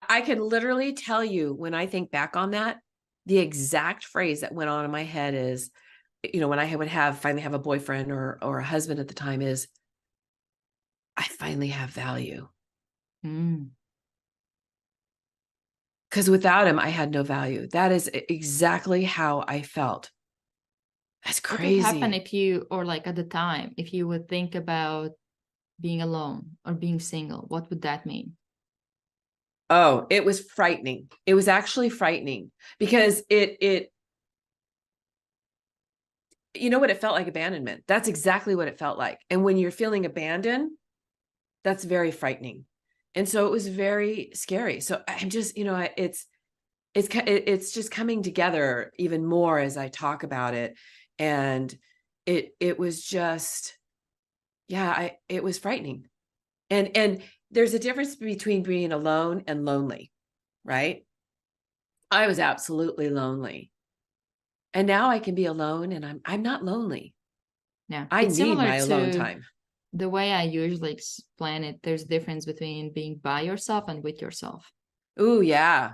I can literally tell you when I think back on that, the exact phrase that went on in my head is, when I would finally have a boyfriend or a husband at the time is, I finally have value. Mm. Because without him, I had no value. That is exactly how I felt. That's What would happen crazy. if you, or like at the time, if you would think about being alone or being single? What would that mean? Oh, it was frightening. It was actually frightening because it felt like abandonment. That's exactly what it felt like. And when you're feeling abandoned, that's very frightening. And so it was very scary. So I'm just, it's just coming together even more as I talk about it. And it was just, yeah, it was frightening. And there's a difference between being alone and lonely, right? I was absolutely lonely. And now I can be alone and I'm not lonely. Yeah, I it's need similar my alone to time. the way I usually explain it. There's a difference between being by yourself and with yourself. Ooh, yeah.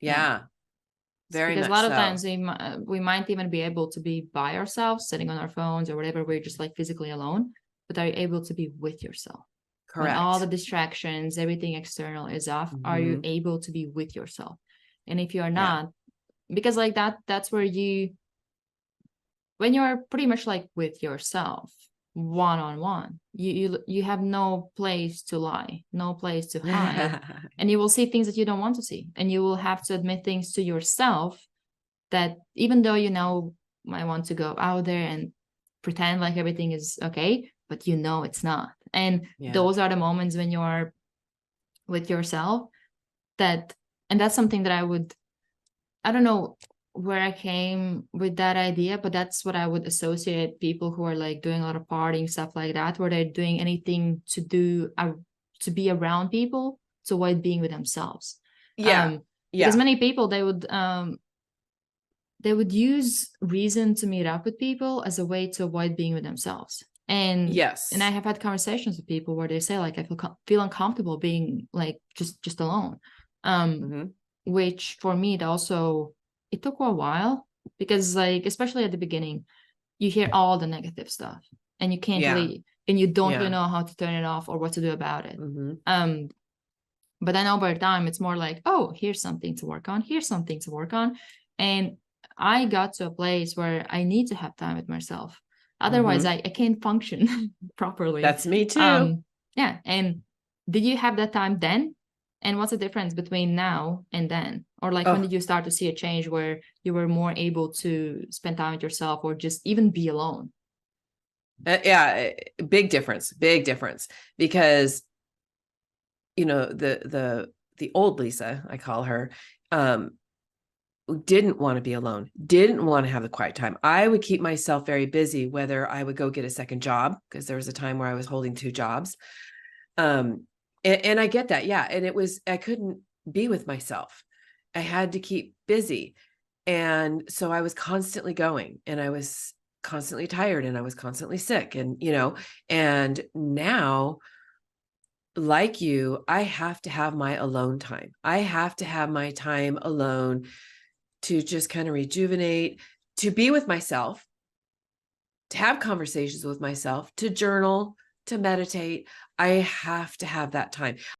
Yeah, Yeah. Very because a much lot of so. times we might even be able to be by ourselves, sitting on our phones or whatever. We're just like physically alone, but are you able to be with yourself when all the Correct. distractions, everything external is off? Are you Hmm. able to be with yourself? And if you're Yeah. not, because like that's where when you're pretty much like with yourself one on one, you have no place to lie, no place to hide, and you will see things that you don't want to see, and you will have to admit things to yourself that even though might want to go out there and pretend like everything is okay, but it's not. And Yeah. those are the moments when you're with yourself, that and that's something that I don't know where I came with that idea, but that's what I would associate people who are like doing a lot of partying, stuff like that, where they're doing anything to be around people to avoid being with themselves. Yeah. Um, because Yeah. many people they would use reason to meet up with people as a way to avoid being with themselves. And I Yes. have had conversations with people where they say like I feel uncomfortable being like just alone. Um, Hmm. which for me it took a while, because like especially at the beginning you hear all the negative stuff and you can't Yeah. really and you don't really Yeah. know how to turn it off or what to do about it. Hmm. um but then over time it's more like, oh, here's something to work on, here's something to work on. And I got to a place where I need to have time with myself, otherwise Hmm. I can't function properly. That's me too. um yeah. And did you have that time then? And what's the difference between now and then? Or like when Oh, did you start to see a change where you were more able to spend time with yourself or just even be alone? yeah. Big difference. Big difference. Because the old Lisa, I call her, um, didn't want to be alone, didn't want to have the quiet time. I would keep myself very busy, whether I would go get a second job, because there was a time where I was holding two jobs. And I get that. Yeah. And I couldn't be with myself. I had to keep busy. And so I was constantly going and I was constantly tired and I was constantly sick and now, like you, I have to have my alone time. I have to have my time alone to just kind of rejuvenate, to be with myself, to have conversations with myself, to journal, to meditate. I have to have that time.